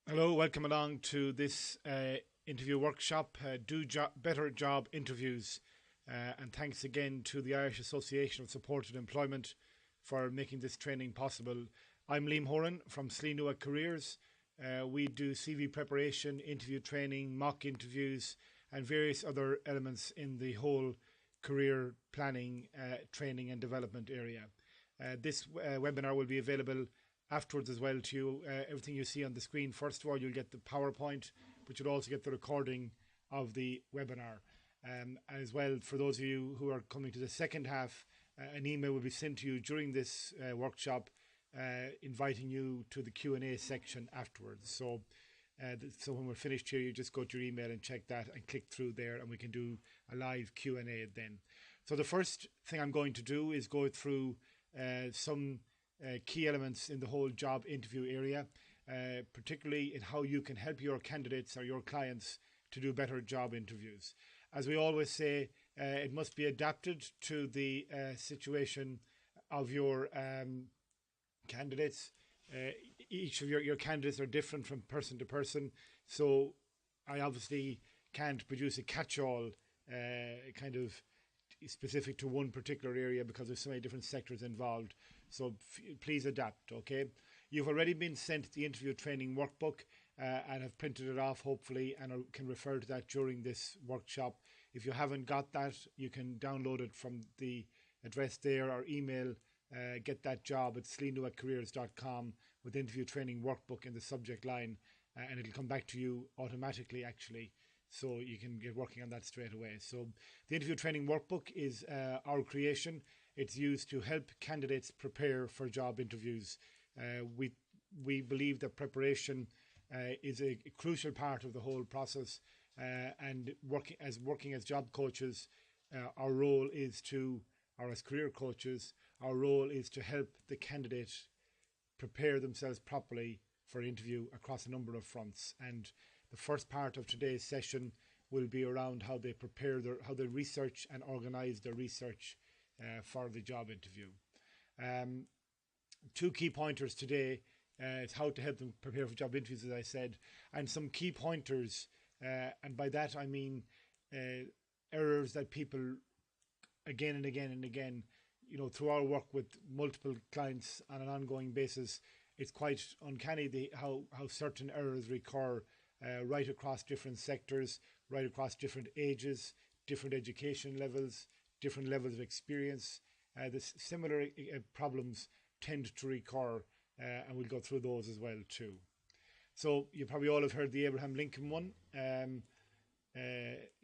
Hello, welcome along to this interview workshop, Better Job Interviews. And thanks again to the Irish Association of Supported Employment for making this training possible. I'm Liam Horan from Sleenua Careers. We do CV preparation, interview training, mock interviews, and various other elements in the whole career planning, training and development area. This webinar will be available afterwards as well to you. Everything you see on the screen, first of all, you'll get the PowerPoint, but you'll also get the recording of the webinar. As well, for those of you who are coming to the second half, an email will be sent to you during this workshop inviting you to the Q&A section afterwards. So when we're finished here, you just go to your email and check that and click through there, and we can do a live Q&A then. So the first thing I'm going to do is go through some key elements in the whole job interview area, particularly in how you can help your candidates or your clients to do better job interviews. As we always say, it must be adapted to the situation of your candidates. Each of your candidates are different from person to person, so I obviously can't produce a catch-all kind of specific to one particular area because there's so many different sectors involved. So please adapt, okay? You've already been sent the interview training workbook and have printed it off, hopefully, and can refer to that during this workshop. If you haven't got that, you can download it from the address there or email get that job at sleenua@careers.com with interview training workbook in the subject line, and it'll come back to you automatically, actually. So you can get working on that straight away. So the interview training workbook is our creation. It's used to help candidates prepare for job interviews. We believe that preparation is a crucial part of the whole process. And working as job coaches, our role is to, or as career coaches, our role is to help the candidate prepare themselves properly for interview across a number of fronts. And the first part of today's session will be around how they prepare how they research and organize their research for the job interview. Two key pointers today is how to help them prepare for job interviews, as I said, and some key pointers, and by that I mean errors that people again and again and again, through our work with multiple clients on an ongoing basis, it's quite uncanny how certain errors recur right across different sectors, right across different ages, different education levels, different levels of experience. The similar problems tend to recur, and we'll go through those as well too. So you probably all have heard the Abraham Lincoln one,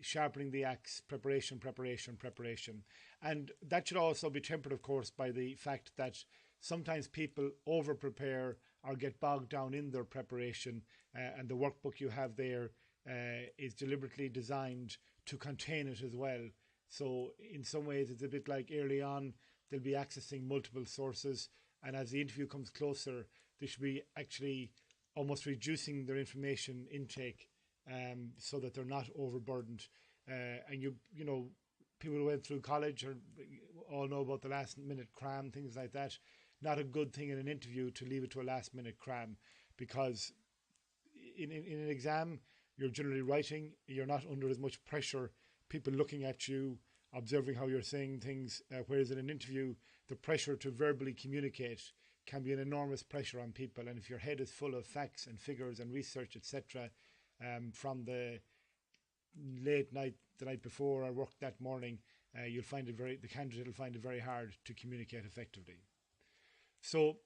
sharpening the axe, preparation, preparation, preparation. And that should also be tempered, of course, by the fact that sometimes people over-prepare or get bogged down in their preparation, and the workbook you have there is deliberately designed to contain it as well. So in some ways, it's a bit like early on, they'll be accessing multiple sources, and as the interview comes closer, they should be actually almost reducing their information intake so that they're not overburdened. And people who went through college all know about the last-minute cram, things like that. Not a good thing in an interview to leave it to a last-minute cram, because in an exam, you're generally writing, you're not under as much pressure, people looking at you, observing how you're saying things, whereas in an interview, the pressure to verbally communicate can be an enormous pressure on people. And if your head is full of facts and figures and research, etc., from the late night, the night before, or work that morning, the candidate will find it very hard to communicate effectively. So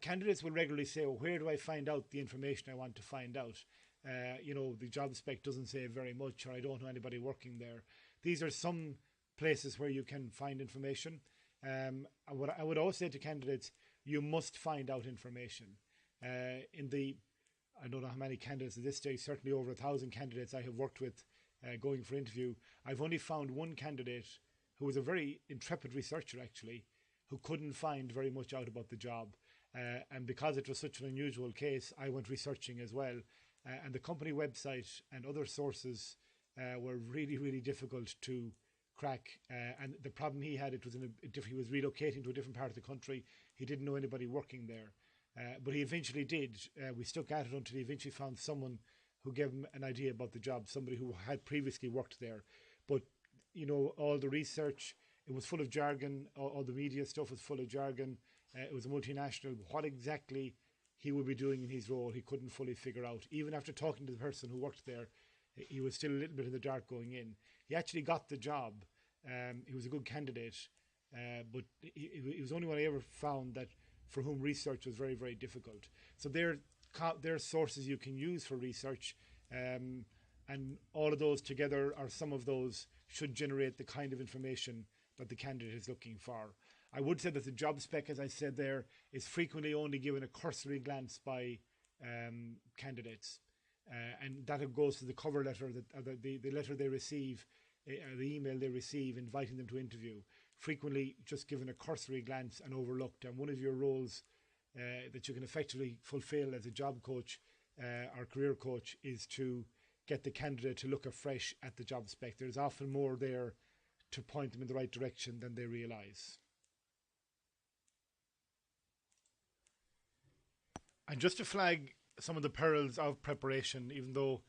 candidates will regularly say, well, where do I find out the information I want to find out? The job spec doesn't say very much, or I don't know anybody working there. These are some places where you can find information. What I would always say to candidates, you must find out information. I don't know how many candidates at this stage, certainly over 1,000 candidates I have worked with going for interview. I've only found one candidate who was a very intrepid researcher, actually, who couldn't find very much out about the job. And because it was such an unusual case, I went researching as well. And the company website and other sources were really, really difficult to crack. And the problem he had, he was relocating to a different part of the country. He didn't know anybody working there. But he eventually did. We stuck at it until he eventually found someone who gave him an idea about the job, somebody who had previously worked there. But, all the research, it was full of jargon, all the media stuff was full of jargon. It was a multinational. What exactly he would be doing in his role, he couldn't fully figure out. Even after talking to the person who worked there, he was still a little bit in the dark going in. He actually got the job. He was a good candidate, but he was the only one I ever found that for whom research was very, very difficult. So there are sources you can use for research, and all of those together, or some of those, should generate the kind of information that the candidate is looking for. I would say that the job spec, as I said there, is frequently only given a cursory glance by candidates, and that goes to the cover letter, the letter they receive, the email they receive inviting them to interview. Frequently just given a cursory glance and overlooked. And one of your roles that you can effectively fulfill as a job coach or career coach is to get the candidate to look afresh at the job spec. There's often more there to point them in the right direction than they realise. And just to flag some of the perils of preparation, even though,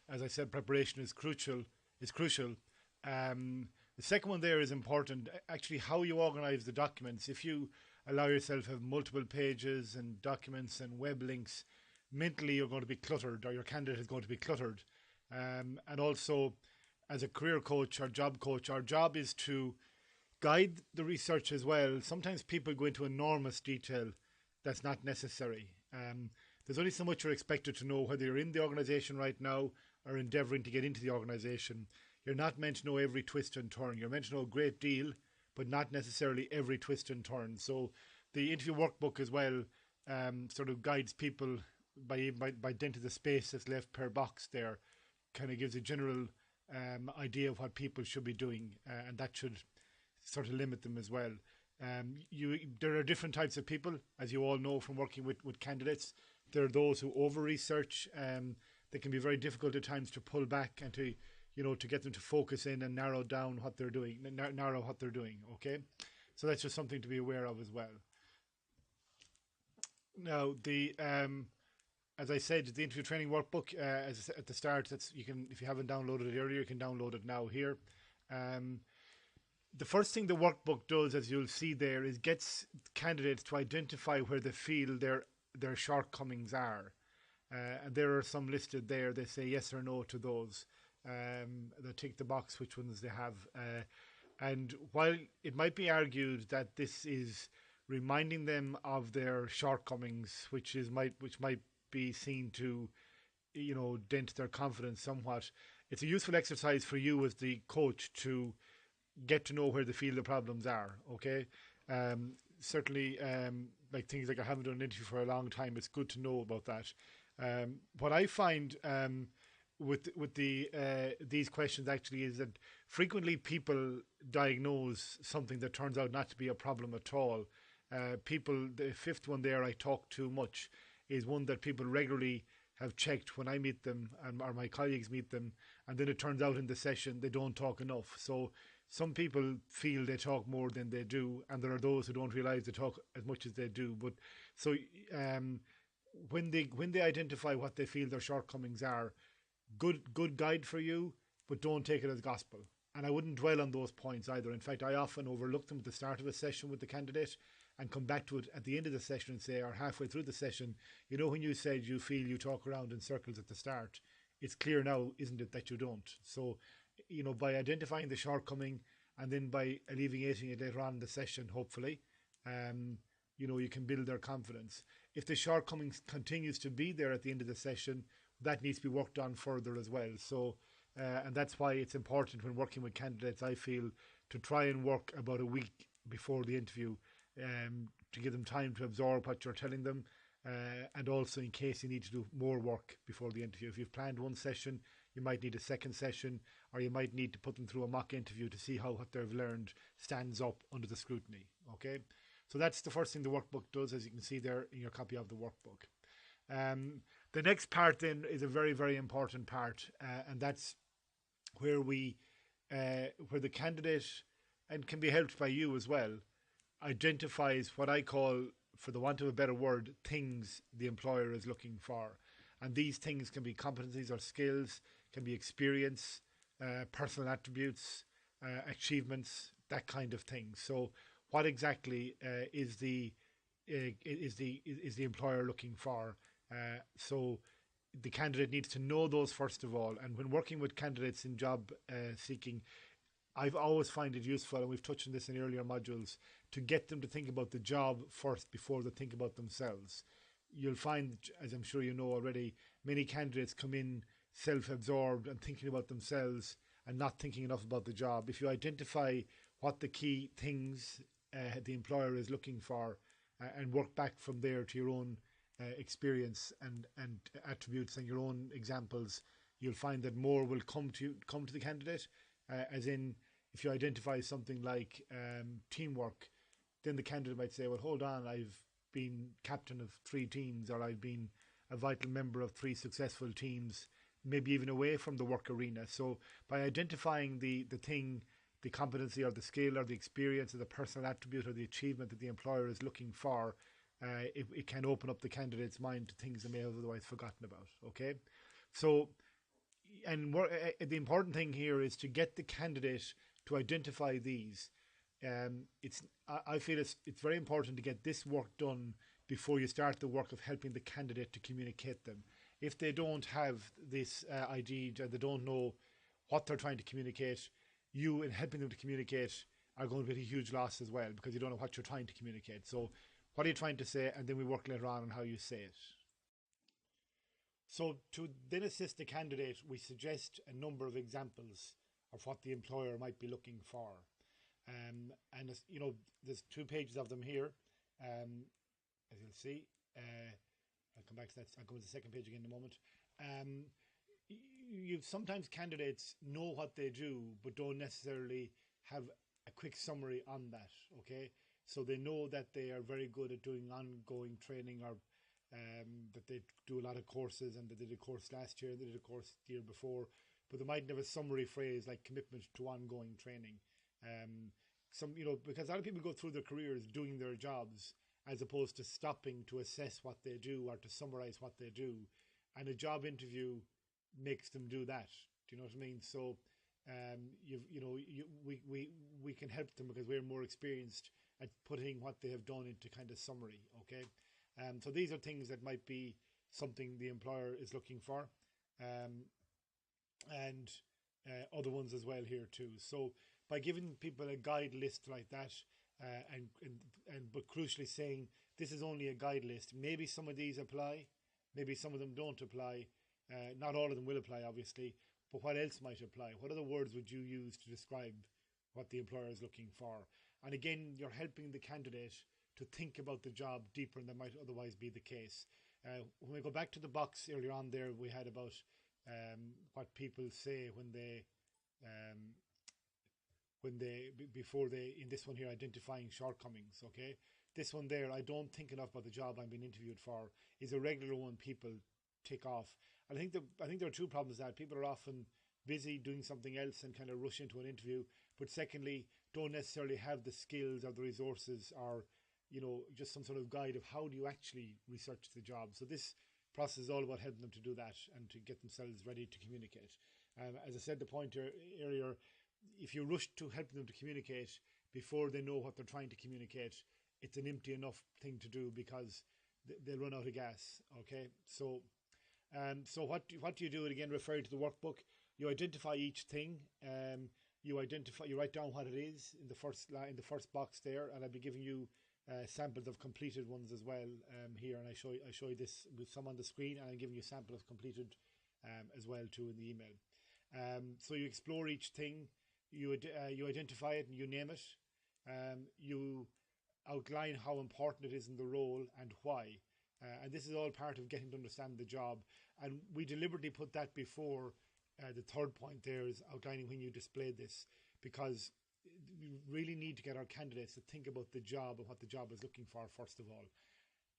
as I said, preparation is crucial. The second one there is important. Actually, how you organise the documents. If you allow yourself to have multiple pages and documents and web links, mentally you're going to be cluttered, or your candidate is going to be cluttered. And also, as a career coach or job coach, our job is to guide the research as well. Sometimes people go into enormous detail that's not necessary. There's only so much you're expected to know, whether you're in the organisation right now or endeavouring to get into the organisation. You're not meant to know every twist and turn. You're meant to know a great deal, but not necessarily every twist and turn. So the interview workbook as well sort of guides people by dint of the space that's left per box there, kind of gives a general idea of what people should be doing, and that should sort of limit them as well. There are different types of people, as you all know from working with candidates. There are those who over-research. They can be very difficult at times to pull back and to get them to focus in and narrow down what they're doing, okay? So that's just something to be aware of as well. Now, as I said, the interview training workbook, at the start, if you haven't downloaded it earlier, you can download it now here. The first thing the workbook does, as you'll see there, is gets candidates to identify where they feel their shortcomings are. And there are some listed there. They say yes or no to those. They tick the box which ones they have. And while it might be argued that this is reminding them of their shortcomings, which might be seen to, dent their confidence somewhat, it's a useful exercise for you as the coach to get to know where they feel the problems are. Okay, certainly, like things like I haven't done an interview for a long time, it's good to know about that. What I find with these questions actually is that frequently people diagnose something that turns out not to be a problem at all. The fifth one there, I talk too much, is one that people regularly have checked when I meet them or my colleagues meet them, and then it turns out in the session they don't talk enough. So some people feel they talk more than they do, and there are those who don't realise they talk as much as they do. But so when they identify what they feel their shortcomings are, good guide for you, but don't take it as gospel. And I wouldn't dwell on those points either. In fact, I often overlook them at the start of a session with the candidate and come back to it at the end of the session and say, or halfway through the session, when you said you feel you talk around in circles at the start, it's clear now, isn't it, that you don't? So, by identifying the shortcoming and then by alleviating it later on in the session, hopefully, you can build their confidence. If the shortcoming continues to be there at the end of the session, that needs to be worked on further as well. So, and that's why it's important when working with candidates, I feel, to try and work about a week before the interview, to give them time to absorb what you're telling them, and also in case you need to do more work before the interview. If you've planned one session, you might need a second session, or you might need to put them through a mock interview to see how what they've learned stands up under the scrutiny. Okay, so that's the first thing the workbook does, as you can see there in your copy of the workbook. The next part then is a very, very important part, and that's where where the candidate, and can be helped by you as well, identifies what I call for the want of a better word, things the employer is looking for. And these things can be competencies or skills, can be experience, personal attributes, achievements, that kind of thing. So, what exactly is the employer looking for? So, the candidate needs to know those first of all. And when working with candidates in job seeking, I've always find it useful, and we've touched on this in earlier modules, to get them to think about the job first before they think about themselves. You'll find, as I'm sure you know already, many candidates come in self-absorbed and thinking about themselves and not thinking enough about the job. If you identify what the key things the employer is looking for and work back from there to your own experience and attributes and your own examples, you'll find that more will come to the candidate. As in, if you identify something like teamwork, then the candidate might say, well, hold on, I've been captain of 3 teams, or I've been a vital member of 3 successful teams, maybe even away from the work arena. So by identifying the thing, the competency or the skill or the experience or the personal attribute or the achievement that the employer is looking for, it can open up the candidate's mind to things they may have otherwise forgotten about. Okay, so the important thing here is to get the candidate to identify these. I feel it's very important to get this work done before you start the work of helping the candidate to communicate them. If they don't have this ID and they don't know what they're trying to communicate, you in helping them to communicate are going to be a huge loss as well, because you don't know what you're trying to communicate. So what are you trying to say? And then we work later on how you say it. So to then assist the candidate, we suggest a number of examples of what the employer might be looking for. And you know, there's 2 pages of them here. As you'll see, I'll come back to that. I'll go to the second page again in a moment. Sometimes candidates know what they do, but don't necessarily have a quick summary on that. Okay, so they know that they are very good at doing ongoing training, or that they do a lot of courses, and they did a course last year, they did a course the year before, but they might have a summary phrase like commitment to ongoing training. Because a lot of people go through their careers doing their jobs as opposed to stopping to assess what they do or to summarize what they do, and a job interview makes them do that. Do you know what I mean? So we can help them because we're more experienced at putting what they have done into kind of summary. Okay, so these are things that might be something the employer is looking for, and other ones as well here too. So by giving people a guide list like that, but crucially saying this is only a guide list. Maybe some of these apply, maybe some of them don't apply. Not all of them will apply, obviously, but what else might apply? What other words would you use to describe what the employer is looking for? And again, you're helping the candidate to think about the job deeper than might otherwise be the case. When we go back to the box earlier on there, we had about what people say before they, in this one here, identifying shortcomings. Okay, this one there, I don't think enough about the job I'm being interviewed for, is a regular one people tick off. I think there are 2 problems with that. People are often busy doing something else and kind of rush into an interview, but secondly, don't necessarily have the skills or the resources, or just some sort of guide of how do you actually research the job. So this process is all about helping them to do that and to get themselves ready to communicate. As I said, the point earlier, if you rush to help them to communicate before they know what they're trying to communicate, it's an empty enough thing to do because they'll run out of gas. Okay, so what do you do? Again, referring to the workbook, you identify each thing. You write down what it is in the first box there, and I'll be giving you samples of completed ones as well here, and I show you this with some on the screen, and I'm giving you a sample of completed as well too in the email. So you explore each thing, you identify it and you name it. You outline how important it is in the role and why. And this is all part of getting to understand the job. And we deliberately put that before the third point there is outlining when you display this, because we really need to get our candidates to think about the job and what the job is looking for first of all.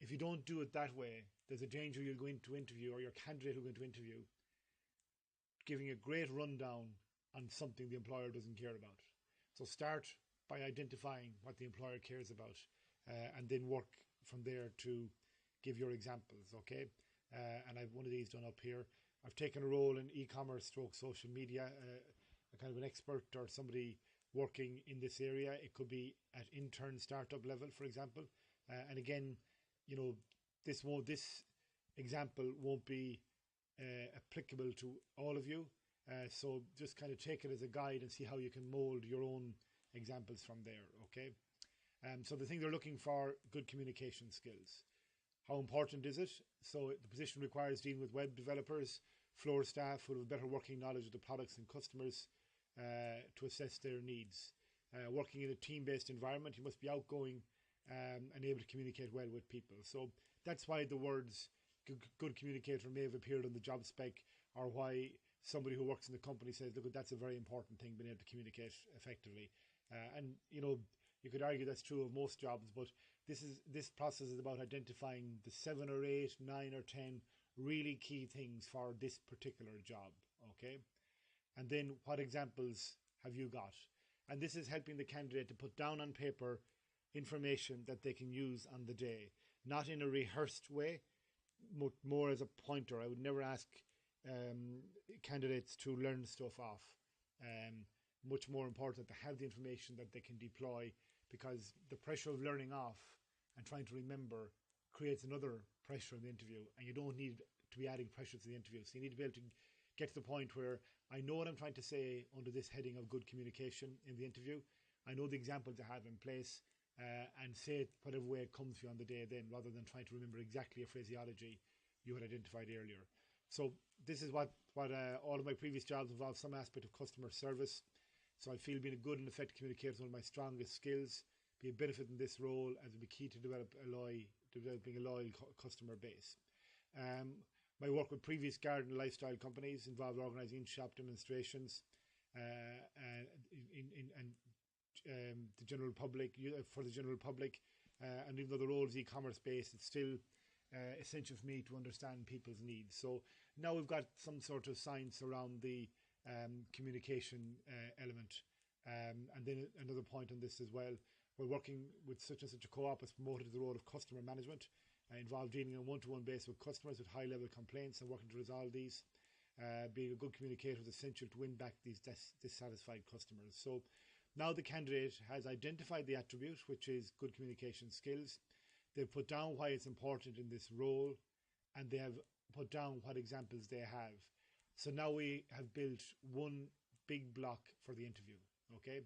If you don't do it that way, there's a danger you'll go into interview, or your candidate will go into interview giving a great rundown on something the employer doesn't care about. So start by identifying what the employer cares about, and then work from there to give your examples, okay? And I've one of these done up here. I've taken a role in e-commerce stroke social media, a kind of an expert or somebody working in this area. It could be at intern startup level, for example. And again, you know, this example won't be applicable to all of you. So just kind of take it as a guide and see how you can mold your own examples from there, okay? So the thing they're looking for, good communication skills. How important is it? So the position requires dealing with web developers, floor staff who have a better working knowledge of the products and customers to assess their needs. Working in a team-based environment, you must be outgoing and able to communicate well with people. So that's why the words good communicator may have appeared on the job spec, or why somebody who works in the company says, look, that's a very important thing, being able to communicate effectively. And, you know, you could argue that's true of most jobs, but this process is about identifying the 7 or 8, 9 or 10 really key things for this particular job, okay? And then what examples have you got? And this is helping the candidate to put down on paper information that they can use on the day, not in a rehearsed way, more as a pointer. I would never ask candidates to learn stuff off. Much more important to have the information that they can deploy, because the pressure of learning off and trying to remember creates another pressure in the interview, and you don't need to be adding pressure to the interview. So you need to be able to get to the point where I know what I'm trying to say under this heading of good communication in the interview. I know the examples I have in place, and say it whatever way it comes to you on the day then, rather than trying to remember exactly a phraseology you had identified earlier. So this is what all of my previous jobs involved some aspect of customer service. So I feel being a good and effective communicator is one of my strongest skills. Be a benefit in this role, as it will be key to developing a loyal customer base. My work with previous garden and lifestyle companies involved organising shop demonstrations and the general public, for the general public. And even though the role is e-commerce based, it's still essential for me to understand people's needs. So now we've got some sort of science around the communication element. And then another point on this as well, we're working with such and such a co-op has promoted the role of customer management, involved dealing on a one-to-one basis with customers with high-level complaints and working to resolve these. Being a good communicator is essential to win back these dissatisfied customers. So now the candidate has identified the attribute, which is good communication skills. They've put down why it's important in this role, and they have put down what examples they have. So now we have built one big block for the interview, okay?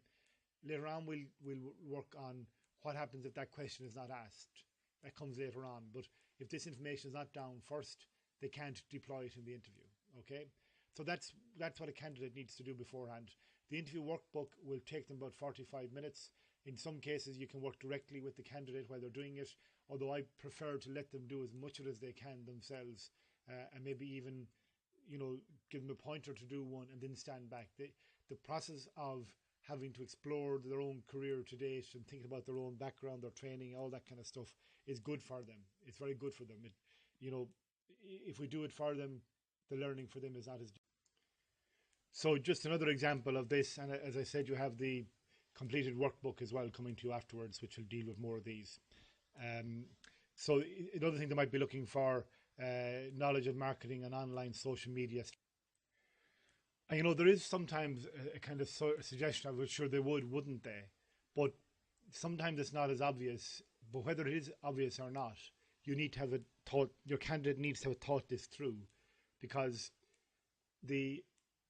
Later on, we'll work on what happens if that question is not asked. That comes later on. But if this information is not down first, they can't deploy it in the interview, okay? So that's what a candidate needs to do beforehand. The interview workbook will take them about 45 minutes. In some cases, you can work directly with the candidate while they're doing it, although I prefer to let them do as much of it as they can themselves, and maybe even, you know, give them a pointer to do one and then stand back. The process of having to explore their own career to date and thinking about their own background, their training, all that kind of stuff is good for them. It's very good for them. You know, if we do it for them, the learning for them is not as. So just another example of this, and as I said, you have the completed workbook as well coming to you afterwards, which will deal with more of these. So another thing they might be looking for, knowledge of marketing and online social media. And, you know, there is sometimes a kind of suggestion, I was sure they wouldn't they? But sometimes it's not as obvious. But whether it is obvious or not, you need to have it thought, your candidate needs to have thought this through, because the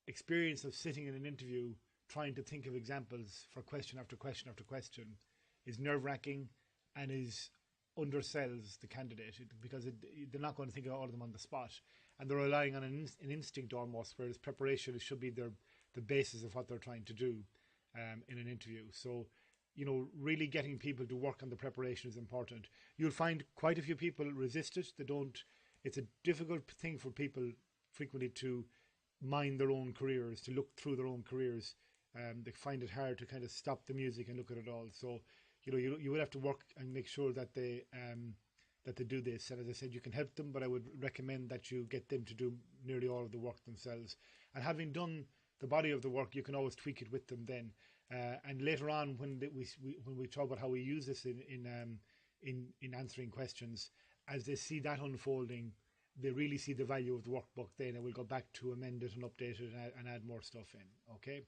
experience of sitting in an interview trying to think of examples for question after question after question is nerve-wracking and undersells the candidate, because they're not going to think of all of them on the spot, and they're relying on an instinct almost, whereas preparation should be the basis of what they're trying to do in an interview. So, you know, really getting people to work on the preparation is important. You'll find quite a few people resist it. It's a difficult thing for people frequently to mind their own careers, to look through their own careers. They find it hard to kind of stop the music and look at it all. So, you know, you will have to work and make sure that they do this. And as I said, you can help them, but I would recommend that you get them to do nearly all of the work themselves. And having done the body of the work, you can always tweak it with them then. And later on, when we talk about how we use this in in answering questions. As they see that unfolding, they really see the value of the workbook then, and we'll go back to amend it and update it and add more stuff in. Okay,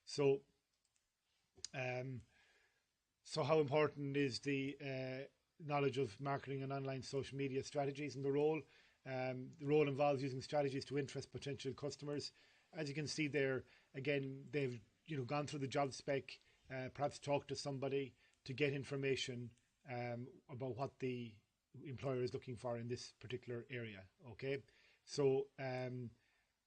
so so how important is the knowledge of marketing and online social media strategies in the role? The role involves using strategies to interest potential customers. As you can see there, again, they've gone through the job spec, perhaps talked to somebody to get information about what the employer is looking for in this particular area. Okay, so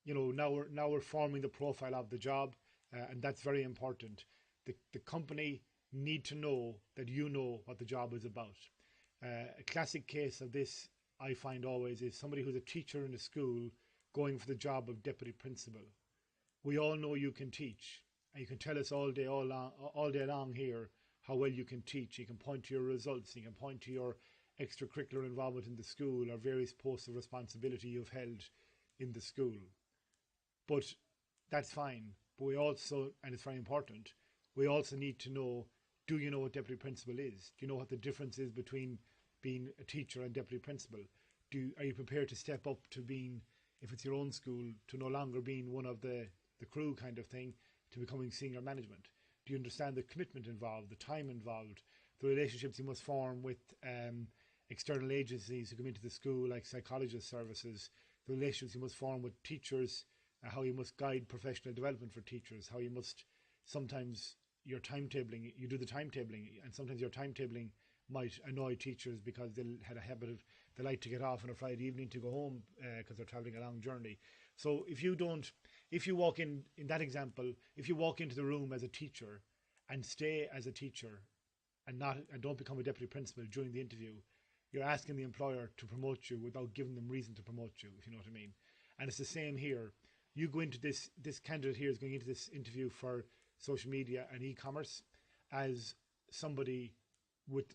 now we're forming the profile of the job, and that's very important. The company need to know that you know what the job is about. A classic case of this, I find always, is somebody who's a teacher in a school going for the job of deputy principal. We all know you can teach, and you can tell us all day long here how well you can teach. You can point to your results, you can point to your extracurricular involvement in the school or various posts of responsibility you've held in the school. But that's fine. But we also, and it's very important, we also need to know, do you know what deputy principal is? Do you know what the difference is between being a teacher and deputy principal? Are you prepared to step up to being, if it's your own school, to no longer being one of the crew kind of thing, to becoming senior management? Do you understand the commitment involved, the time involved, the relationships you must form with external agencies who come into the school, like psychologist services, the relationships you must form with teachers, how you must guide professional development for teachers, how you must sometimes your timetabling, you do the timetabling, and sometimes your timetabling might annoy teachers because they'll had a habit of, they like to get off on a Friday evening to go home because they're traveling a long journey. So if you walk in that example, if you walk into the room as a teacher and stay as a teacher and don't become a deputy principal during the interview, you're asking the employer to promote you without giving them reason to promote you, if you know what I mean. And it's the same here. You go into this candidate here is going into this interview for social media and e-commerce as somebody with,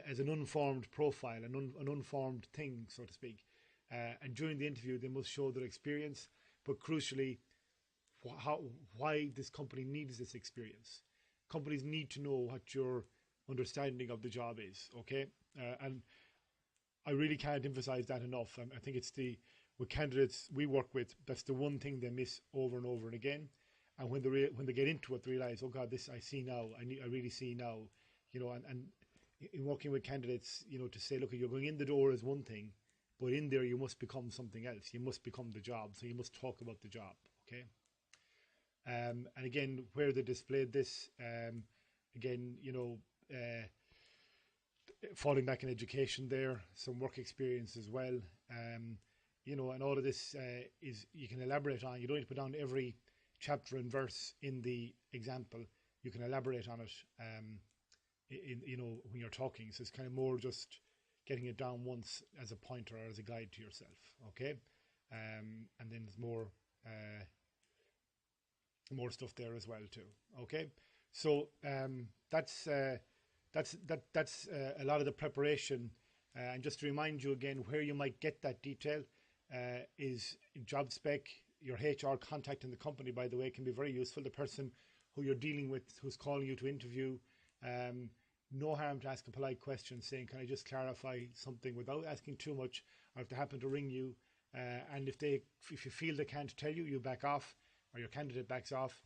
as an unformed profile, an unformed thing, so to speak. And during the interview, they must show their experience, but crucially, why this company needs this experience. Companies need to know what your understanding of the job is, okay? And I really can't emphasize that enough. I think it's with candidates we work with, that's the one thing they miss over and over and again. And when they get into it, they realize, oh God, this I see now. I really see now, and in working with candidates, to say, look, you're going in the door is one thing, but in there you must become something else. You must become the job. So you must talk about the job, okay? And again, where they displayed this, again, falling back in education there, some work experience as well. And all of this is, you can elaborate on. You don't need to put down every chapter and verse in the example. You can elaborate on it when you're talking. So it's kind of more just getting it down once as a pointer or as a guide to yourself, okay? And then there's more stuff there as well too, okay? So that's a lot of the preparation. And just to remind you again, where you might get that detail is job spec. Your HR contact in the company, by the way, can be very useful. The person who you're dealing with, who's calling you to interview, no harm to ask a polite question saying, can I just clarify something, without asking too much, or if they happen to ring you, and if you feel they can't tell you, you back off, or your candidate backs off,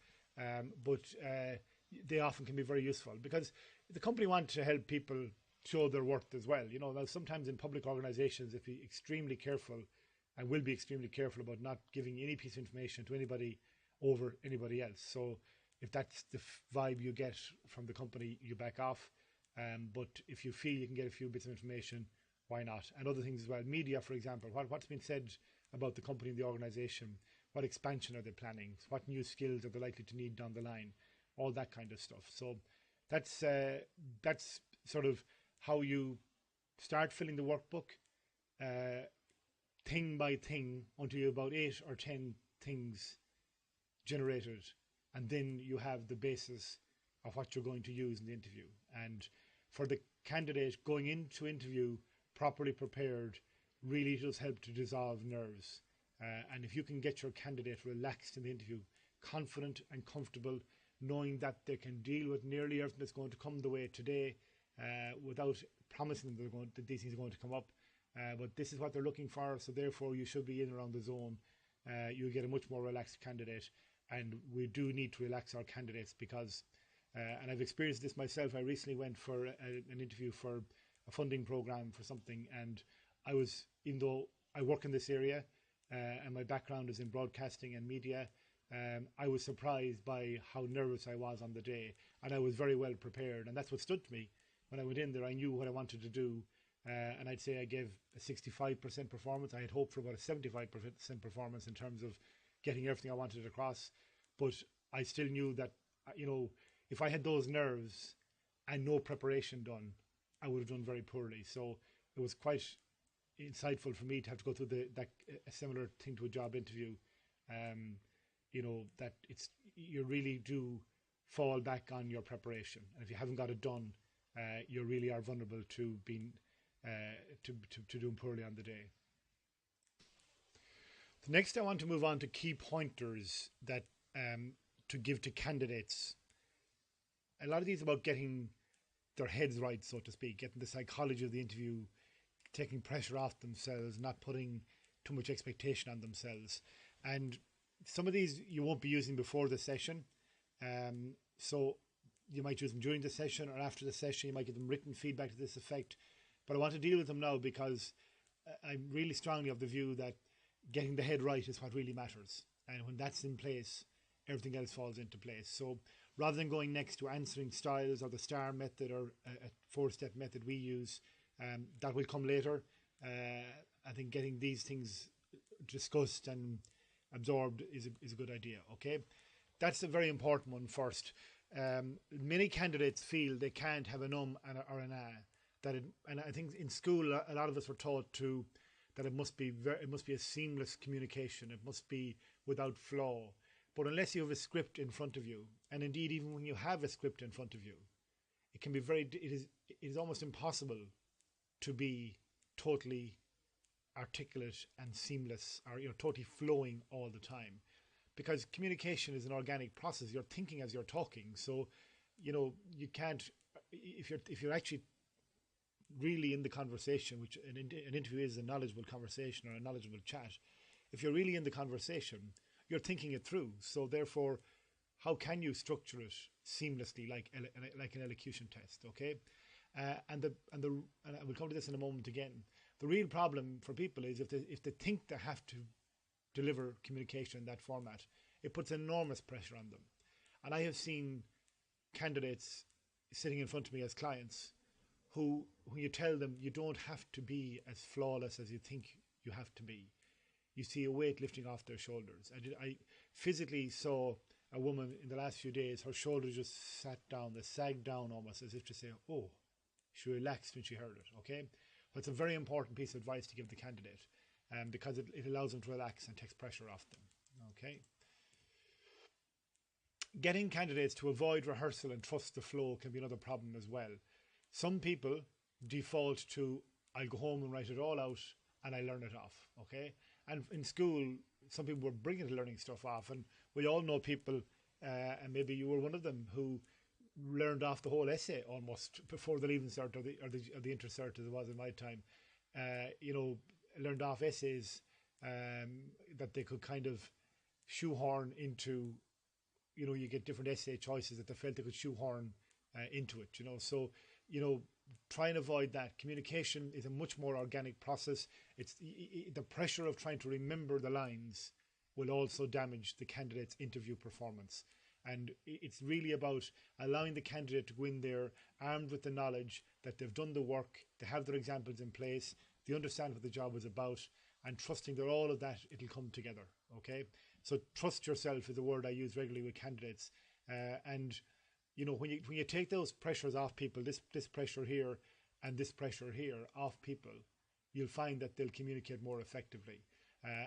but they often can be very useful, because the company wants to help people show their worth as well. Now sometimes in public organizations, if you're extremely careful, and will be extremely careful about not giving any piece of information to anybody over anybody else. So if that's the vibe you get from the company, you back off. But if you feel you can get a few bits of information, why not? And other things as well. Media, for example, what's been said about the company and the organization? What expansion are they planning? What new skills are they likely to need down the line? All that kind of stuff. So that's sort of how you start filling the workbook. Thing by thing, until you have about 8 or 10 things generated, and then you have the basis of what you're going to use in the interview. And for the candidate going into interview properly prepared really does help to dissolve nerves. And if you can get your candidate relaxed in the interview, confident and comfortable, knowing that they can deal with nearly everything that's going to come the way today, without promising them that these things are going to come up. But this is what they're looking for, so therefore you should be in around the zone. You'll get a much more relaxed candidate, and we do need to relax our candidates because, and I've experienced this myself. I recently went for an interview for a funding program for something, and I was, even though I work in this area and my background is in broadcasting and media, I was surprised by how nervous I was on the day, and I was very well prepared, and that's what stood to me. When I went in there, I knew what I wanted to do, and I'd say I gave a 65% performance. I had hoped for about a 75% performance in terms of getting everything I wanted across, but I still knew that, if I had those nerves and no preparation done, I would have done very poorly. So it was quite insightful for me to have to go through a similar thing to a job interview. That you really do fall back on your preparation, and if you haven't got it done, you really are vulnerable to being to doing poorly on the day. So next, I want to move on to key pointers that to give to candidates. A lot of these are about getting their heads right, so to speak, getting the psychology of the interview, taking pressure off themselves, not putting too much expectation on themselves. And some of these you won't be using before the session. So you might use them during the session or after the session. You might give them written feedback to this effect. But I want to deal with them now because I'm really strongly of the view that getting the head right is what really matters. And when that's in place, everything else falls into place. So rather than going next to answering styles or the STAR method or a four-step method we use, that will come later. I think getting these things discussed and absorbed is a good idea. Okay, that's a very important one first. Many candidates feel they can't have an or an and I think in school a lot of us were taught that it must be a seamless communication. It must be without flaw. But unless you have a script in front of you, and indeed even when you have a script in front of you, it is almost impossible to be totally articulate and seamless, or totally flowing all the time, because communication is an organic process. You're thinking as you're talking, so you can't, if you're actually really in the conversation, which an interview is, a knowledgeable conversation or a knowledgeable chat. If you're really in the conversation, you're thinking it through. So therefore, how can you structure it seamlessly, like an elocution test? Okay, and we'll come to this in a moment again. The real problem for people is if they think they have to deliver communication in that format, it puts enormous pressure on them. And I have seen candidates sitting in front of me as clients who, when you tell them you don't have to be as flawless as you think you have to be, you see a weight lifting off their shoulders. I physically saw a woman in the last few days, her shoulders just sat down, they sagged down almost as if to say, oh, she relaxed when she heard it, okay? But it's a very important piece of advice to give the candidate because it allows them to relax and takes pressure off them, okay? Getting candidates to avoid rehearsal and trust the flow can be another problem as well. Some people default to, I'll go home and write it all out and I learn it off, okay? And in school, some people were brilliant at learning stuff off, and we all know people, and maybe you were one of them, who learned off the whole essay almost before the leaving cert or the inter-cert as it was in my time. Learned off essays that they could kind of shoehorn into, you get different essay choices that they felt they could shoehorn into it, So, try and avoid that. Communication is a much more organic process. It's the pressure of trying to remember the lines will also damage the candidate's interview performance. And it's really about allowing the candidate to go in there armed with the knowledge that they've done the work, they have their examples in place, they understand what the job is about, and trusting that all of that, it'll come together, okay? So trust yourself is a word I use regularly with candidates. When you take those pressures off people, this pressure here and this pressure here off people, you'll find that they'll communicate more effectively.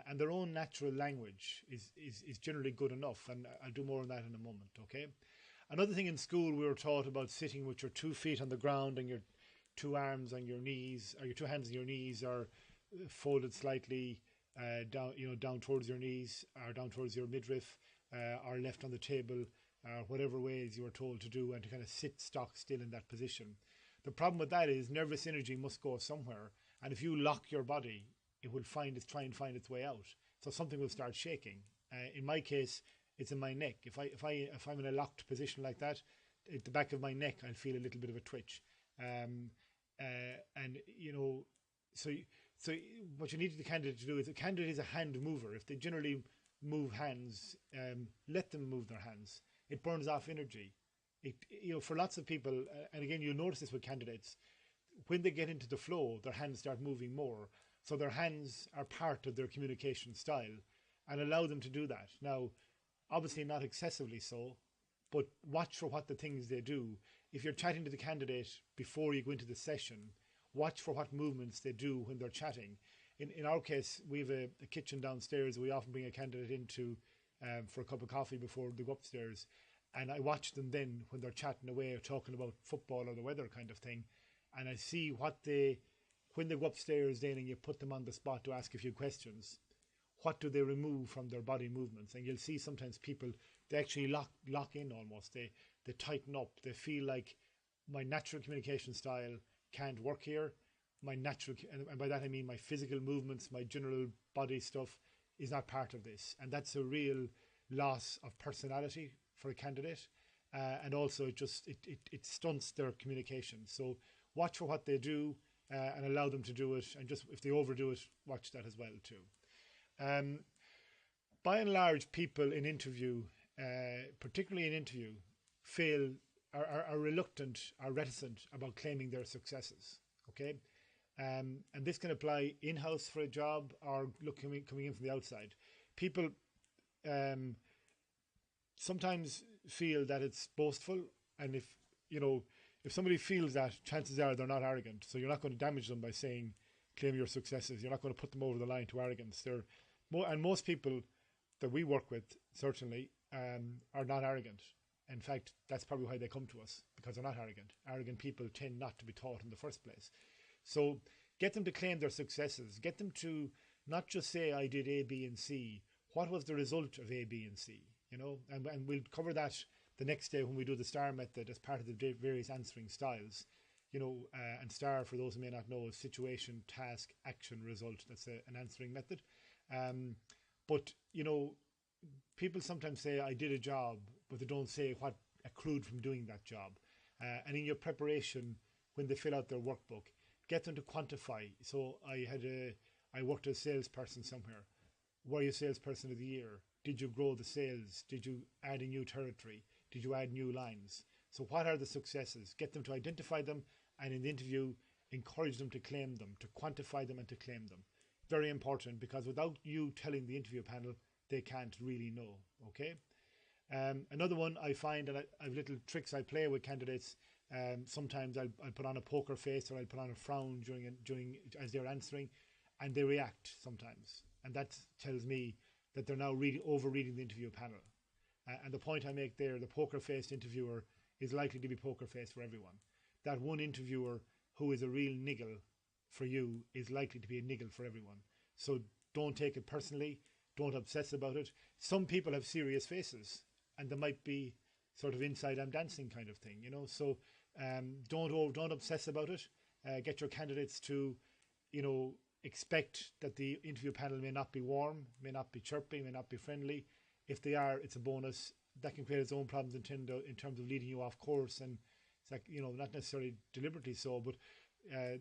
And their own natural language is generally good enough, and I'll do more on that in a moment, okay? Another thing in school, we were taught about sitting with your 2 feet on the ground and your 2 arms on your knees, or your 2 hands on your knees are folded slightly down towards your knees, or down towards your midriff, or left on the table, whatever ways you were told to do, and to kind of sit stock still in that position. The problem with that is nervous energy must go somewhere, and if you lock your body, it will try and find its way out. So something will start shaking. In my case, it's in my neck. If I'm in a locked position like that, at the back of my neck, I'll feel a little bit of a twitch. And so what you need the candidate to do is, a candidate is a hand mover. If they generally move hands, let them move their hands. It burns off energy. For lots of people, and again, you'll notice this with candidates, when they get into the flow, their hands start moving more. So their hands are part of their communication style, and allow them to do that. Now, obviously not excessively so, but watch for what the things they do. If you're chatting to the candidate before you go into the session, watch for what movements they do when they're chatting. In our case, we have a kitchen downstairs. We often bring a candidate into for a cup of coffee before they go upstairs. And I watch them then when they're chatting away or talking about football or the weather kind of thing. And I see when they go upstairs then and you put them on the spot to ask a few questions, what do they remove from their body movements? And you'll see sometimes people, they actually lock in almost. They tighten up. They feel like, my natural communication style can't work here. And by that I mean my physical movements, my general body stuff is not part of this. And that's a real loss of personality for a candidate. And also it stunts their communication. So watch for what they do and allow them to do it. And just if they overdo it, watch that as well too. By and large, people in interview, particularly in interview, are reluctant, are reticent about claiming their successes. Okay, and this can apply in-house for a job or coming in from the outside. People sometimes feel that it's boastful, and if somebody feels that, chances are they're not arrogant. So you're not going to damage them by saying claim your successes. You're not going to put them over the line to arrogance. And most people that we work with certainly are not arrogant. In fact, that's probably why they come to us, because they're not arrogant. Arrogant people tend not to be taught in the first place. So get them to claim their successes. Get them to not just say, I did A, B, and C. What was the result of A, B, and C? And we'll cover that the next day when we do the STAR method as part of the various answering styles. And STAR, for those who may not know, is situation, task, action, result. That's an answering method. But people sometimes say, I did a job, but they don't say what accrued from doing that job. And in your preparation, when they fill out their workbook, get them to quantify. So I worked as a salesperson somewhere. Were you salesperson of the year? Did you grow the sales? Did you add a new territory? Did you add new lines? So what are the successes? Get them to identify them, and in the interview, encourage them to claim them, to quantify them and to claim them. Very important, because without you telling the interview panel, they can't really know. Okay. Another one I find, and I have little tricks I play with candidates. Sometimes I'll put on a poker face, or I'll put on a frown during as they're answering, and they react sometimes, and that tells me that they're now over-reading the interview panel. And the point I make there, the poker-faced interviewer is likely to be poker-faced for everyone. That one interviewer who is a real niggle for you is likely to be a niggle for everyone. So don't take it personally. Don't obsess about it. Some people have serious faces, and there might be sort of inside I'm dancing kind of thing, So don't obsess about it. Get your candidates to, expect that the interview panel may not be warm, may not be chirping, may not be friendly. If they are, it's a bonus. That can create its own problems in terms of leading you off course, and it's like, not necessarily deliberately so, but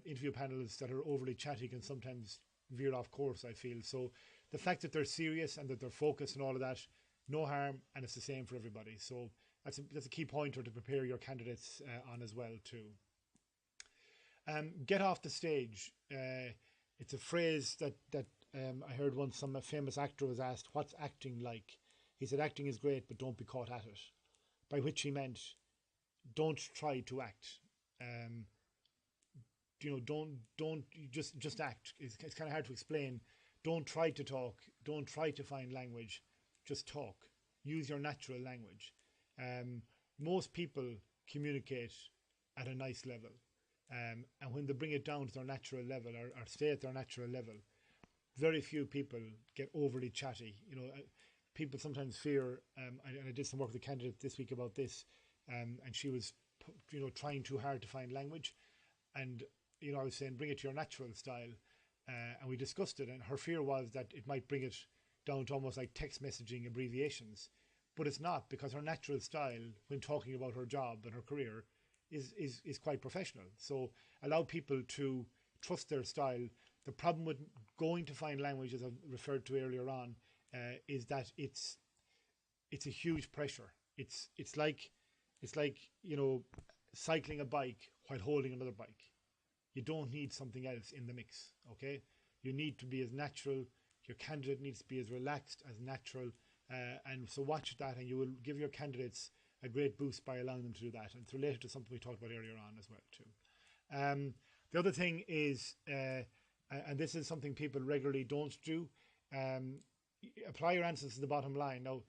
interview panels that are overly chatty can sometimes veer off course, I feel. So the fact that they're serious and that they're focused and all of that, no harm, and it's the same for everybody. So that's a key pointer to prepare your candidates on as well too. Get off the stage. It's a phrase that I heard once. Some famous actor was asked, "What's acting like?" He said, "Acting is great, but don't be caught at it." By which he meant, don't try to act. Don't just act. It's kind of hard to explain. Don't try to talk. Don't try to find language. Just talk. Use your natural language. Most people communicate at a nice level. And when they bring it down to their natural level, or stay at their natural level, very few people get overly chatty. People sometimes fear, and I did some work with a candidate this week about this, and she was, trying too hard to find language. And, I was saying, bring it to your natural style. And we discussed it, and her fear was that it might bring it down to almost like text messaging abbreviations. But it's not, because her natural style, when talking about her job and her career, is quite professional. So allow people to trust their style. The problem with going to find language, as I referred to earlier on, is that it's a huge pressure. It's like cycling a bike while holding another bike. You don't need something else in the mix. Okay, you need to be as natural. Your candidate needs to be as relaxed, as natural, and so watch that, and you will give your candidates a great boost by allowing them to do that. And it's related to something we talked about earlier on as well too. The other thing is, and this is something people regularly don't do, apply your answers to the bottom line. Now,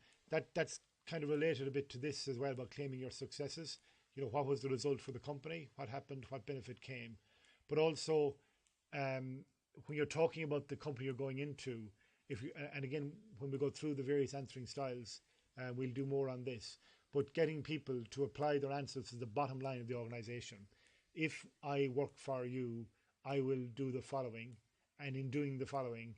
that's kind of related a bit to this as well, about claiming your successes. What was the result for the company? What happened? What benefit came? But also, when you're talking about the company you're going into, and again, when we go through the various answering styles, we'll do more on this, but getting people to apply their answers to the bottom line of the organization. If I work for you, I will do the following, and in doing the following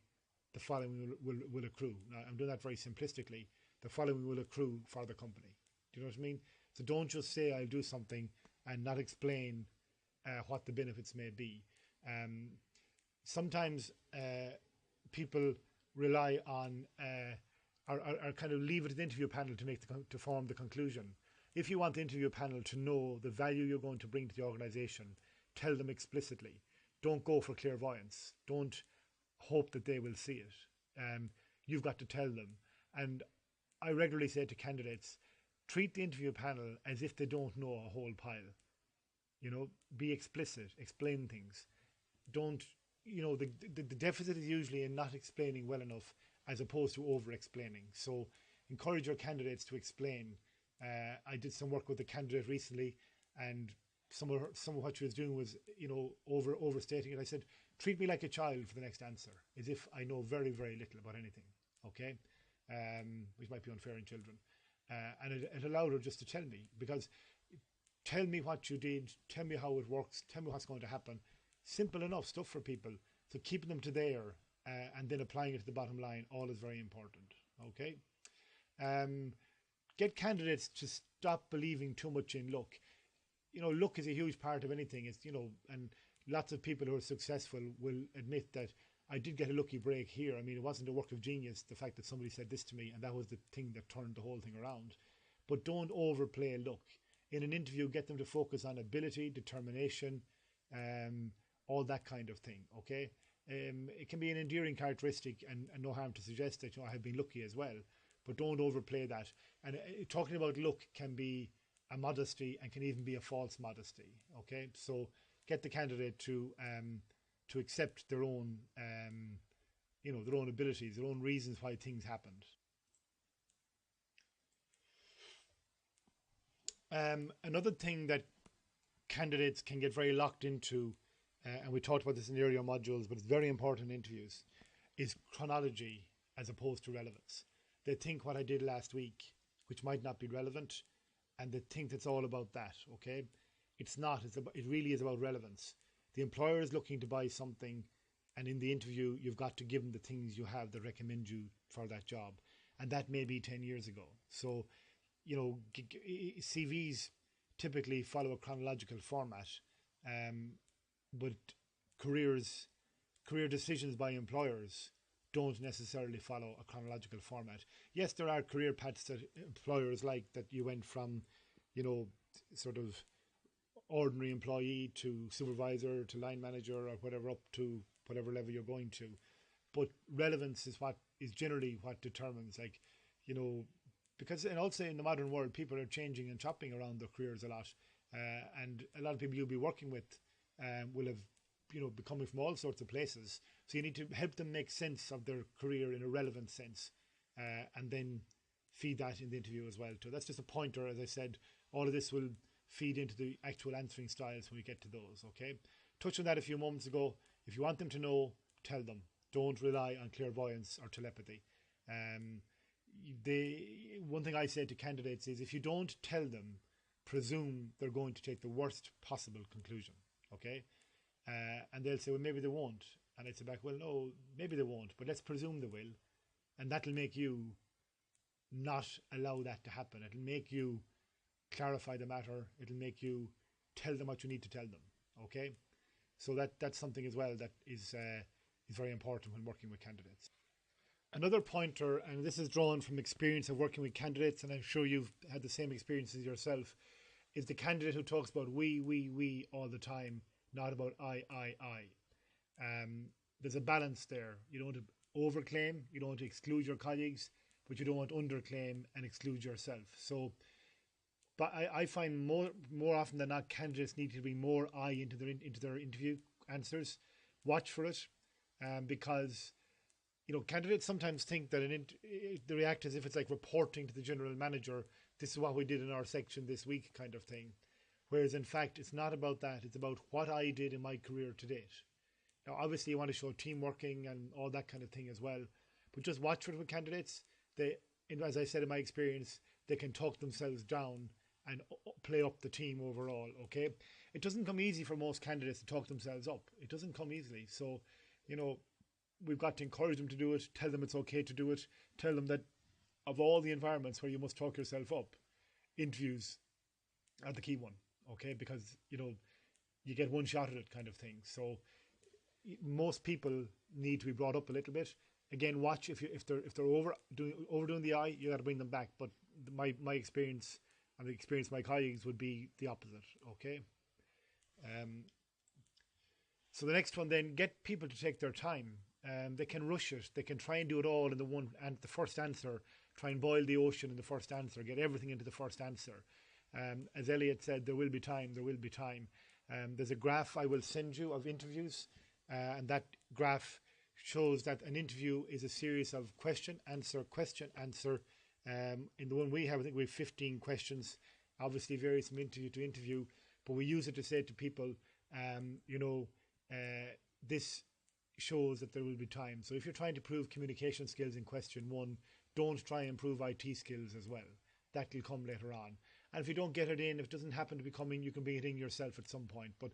will accrue. Now, I'm doing that very simplistically. The following will accrue for the company. Do you know what I mean? So don't just say I'll do something and not explain what the benefits may be. Sometimes people rely on or kind of leave it to the interview panel to form the conclusion. If you want the interview panel to know the value you're going to bring to the organization, tell them explicitly. Don't go for clairvoyance. Don't hope that they will see it. You've got to tell them. And I regularly say to candidates, treat the interview panel as if they don't know a whole pile. Be explicit, explain things. Don't, the deficit is usually in not explaining well enough as opposed to over-explaining. So encourage your candidates to explain. I did some work with a candidate recently, and some of what she was doing was, overstating it. I said, treat me like a child for the next answer, as if I know very, very little about anything, okay? Which might be unfair in children. And it allowed her just to tell me, because tell me what you did, tell me how it works, tell me what's going to happen. Simple enough stuff for people. So keeping them to there and then applying it to the bottom line, all is very important, okay? Get candidates to stop believing too much in luck. Luck is a huge part of anything. It's, and lots of people who are successful will admit that I did get a lucky break here. I mean, it wasn't a work of genius, the fact that somebody said this to me, and that was the thing that turned the whole thing around. But don't overplay luck. In an interview, get them to focus on ability, determination, all that kind of thing, okay? It can be an endearing characteristic, and no harm to suggest that I have been lucky as well, but don't overplay that. And talking about luck can be a modesty and can even be a false modesty, okay? So get the candidate to accept their own, their own abilities, their own reasons why things happened. Another thing that candidates can get very locked into, and we talked about this in the earlier modules, but it's very important in interviews, is chronology as opposed to relevance. They think what I did last week, which might not be relevant, and they think it's all about that, okay? It's not. It really is about relevance. The employer is looking to buy something, and in the interview, you've got to give them the things you have that recommend you for that job. And that may be 10 years ago. So, CVs typically follow a chronological format, but career decisions by employers don't necessarily follow a chronological format. Yes, there are career paths that employers like, that you went from, sort of ordinary employee to supervisor to line manager or whatever, up to whatever level you're going to. But relevance is generally what determines, because, and also in the modern world, people are changing and chopping around their careers a lot. And a lot of people you'll be working with will have, be coming from all sorts of places. So you need to help them make sense of their career in a relevant sense, and then feed that in the interview as well too. That's just a pointer. As I said, all of this will feed into the actual answering styles when we get to those, okay? Touched on that a few moments ago. If you want them to know, tell them. Don't rely on clairvoyance or telepathy. One thing I say to candidates is, if you don't tell them, presume they're going to take the worst possible conclusion, okay? And they'll say, well, maybe they won't. And I'd say back, well, no, maybe they won't, but let's presume they will. And that'll make you not allow that to happen. It'll make you clarify the matter. It'll make you tell them what you need to tell them. Okay? So that's something as well that is very important when working with candidates. Another pointer, and this is drawn from experience of working with candidates, and I'm sure you've had the same experiences yourself, is the candidate who talks about we all the time, not about I. There's a balance there. You don't want to overclaim, you don't want to exclude your colleagues, but you don't want to underclaim and exclude yourself. So, but I find more often than not, candidates need to be more I into their interview answers. Watch for it, because candidates sometimes think that they react as if it's like reporting to the general manager. This is what we did in our section this week, kind of thing. Whereas in fact, it's not about that. It's about what I did in my career to date. Now, obviously, you want to show team working and all that kind of thing as well. But just watch for it with candidates. As I said in my experience, they can talk themselves down and play up the team overall. Okay, it doesn't come easy for most candidates to talk themselves up. It doesn't come easily. So, we've got to encourage them to do it. Tell them it's okay to do it. Tell them that of all the environments where you must talk yourself up, interviews are the key one. Okay, because you get one shot at it, kind of thing. So most people need to be brought up a little bit. Again, watch if they're overdoing the eye, you got to bring them back. But my experience and the experience of my colleagues would be the opposite. Okay. So the next one, then, get people to take their time. They can rush it. They can try and do it all in the first answer. Try and boil the ocean in the first answer. Get everything into the first answer. As Elliot said, there will be time. There will be time. There's a graph I will send you of interviews, and that graph shows that an interview is a series of question, answer. In the one we have, I think we have 15 questions. Obviously varies from interview to interview, but we use it to say to people, this shows that there will be time. So if you're trying to prove communication skills in question 1, don't try and prove IT skills as well. That will come later on. And if you don't get it in, if it doesn't happen to be coming, you can bring it in yourself at some point. But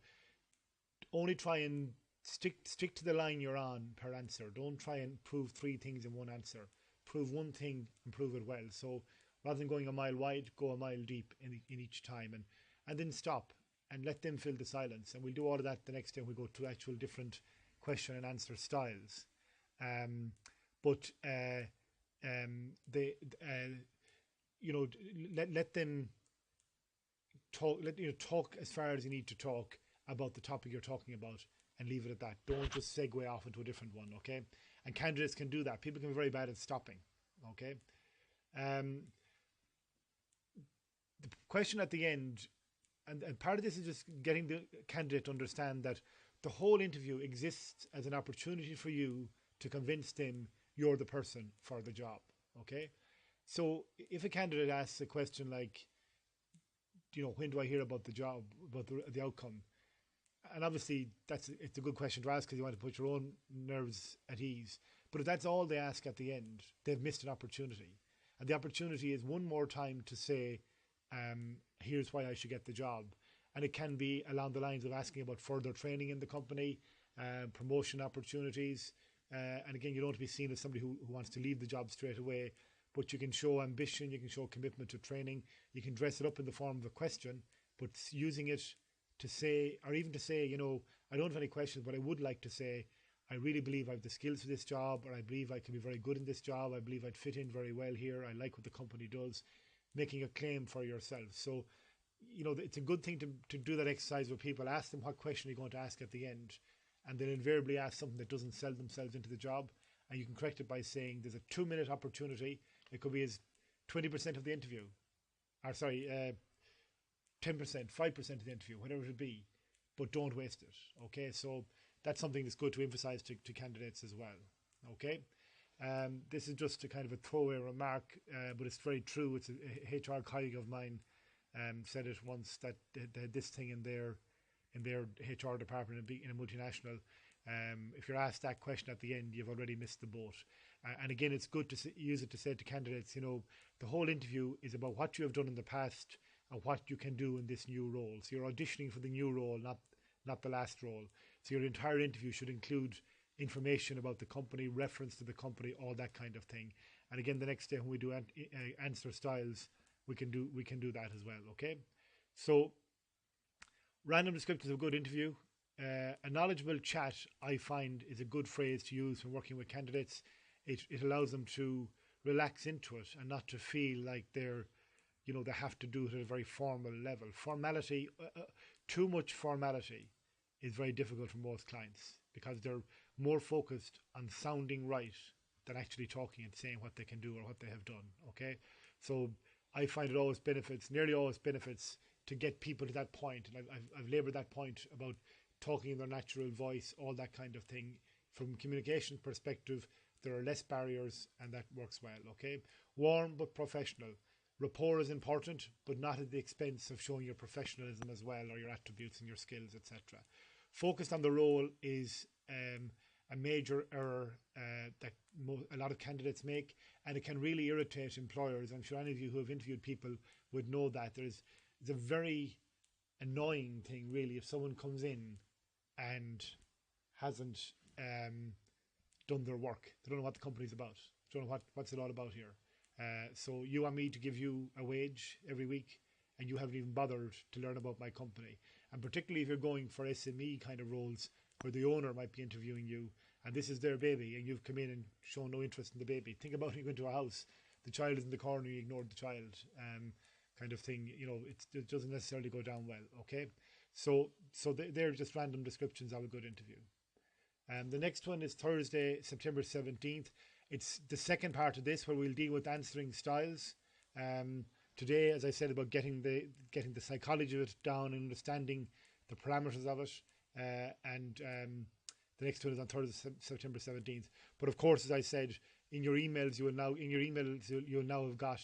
only try and stick to the line you're on per answer. Don't try and prove 3 things in one answer. Prove one thing and prove it well. So rather than going a mile wide, go a mile deep in each time, and then stop and let them fill the silence. And we'll do all of that the next time we go to actual different question and answer styles. Let them talk. Talk as far as you need to talk about the topic you're talking about, and leave it at that. Don't just segue off into a different one. Okay, and candidates can do that. People can be very bad at stopping. Okay, the question at the end, and part of this is just getting the candidate to understand that the whole interview exists as an opportunity for you to convince them you're the person for the job. Okay, so if a candidate asks a question like, when do I hear about the job, about the outcome? And obviously it's a good question to ask because you want to put your own nerves at ease. But if that's all they ask at the end, they've missed an opportunity. And the opportunity is one more time to say, here's why I should get the job. And it can be along the lines of asking about further training in the company, promotion opportunities. And again, you don't want to be seen as somebody who wants to leave the job straight away, but you can show ambition, you can show commitment to training, you can dress it up in the form of a question, but using it to say, or even to say, I don't have any questions, but I would like to say, I really believe I have the skills for this job, or I believe I can be very good in this job. I believe I'd fit in very well here. I like what the company does. Making a claim for yourself. So, it's a good thing to do that exercise with people. Ask them what question you're going to ask at the end, and then invariably ask something that doesn't sell themselves into the job. And you can correct it by saying there's a 2-minute opportunity. It could be as 20% of the interview, or 10%, 5% of the interview, whatever it would be, but don't waste it. Okay, so that's something that's good to emphasize to candidates as well. Okay, this is just a kind of a throwaway remark, but it's very true. It's a HR colleague of mine said it once, that they had this thing in their HR department in a multinational. If you're asked that question at the end, you've already missed the boat. And again, it's good to use it to say to candidates, the whole interview is about what you have done in the past and what you can do in this new role. So you're auditioning for the new role, not the last role. So your entire interview should include information about the company, reference to the company, all that kind of thing. And again, the next day when we do answer styles, we can do that as well. Okay, so random descriptors of a good interview. A knowledgeable chat, I find, is a good phrase to use when working with candidates. It allows them to relax into it and not to feel like they're, they have to do it at a very formal level. Formality, too much formality is very difficult for most clients because they're more focused on sounding right than actually talking and saying what they can do or what they have done. Okay, so I find it nearly always benefits to get people to that point, and I've laboured that point about talking in their natural voice, all that kind of thing. From a communication perspective, there are less barriers, and that works well. Okay, warm but professional. Rapport is important, but not at the expense of showing your professionalism as well, or your attributes and your skills, etc. Focused on the role is a major error that a lot of candidates make, and it can really irritate employers. I'm sure any of you who have interviewed people would know that it's a very annoying thing, really, if someone comes in and hasn't done their work. They don't know what the company's about. They don't know what's it all about here. So you want me to give you a wage every week, and you haven't even bothered to learn about my company. And particularly if you're going for SME kind of roles where the owner might be interviewing you and this is their baby and you've come in and shown no interest in the baby. Think about when you go into a house, the child is in the corner, you ignored the child, kind of thing. It doesn't necessarily go down well. Okay, so they're just random descriptions of a good interview. The next one is Thursday, September 17th. It's the second part of this where we'll deal with answering styles. Today, as I said, about getting the psychology of it down and understanding the parameters of it. And the next one is on Thursday, September 17th. But of course, as I said, in your emails, you'll now have got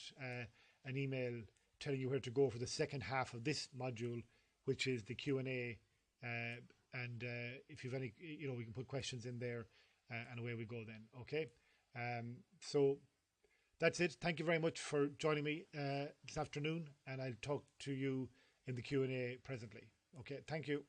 an email telling you where to go for the second half of this module, which is the Q&A. And if you've any, we can put questions in there, and away we go then. Okay. So that's it. Thank you very much for joining me this afternoon, and I'll talk to you in the Q&A presently. Okay. Thank you.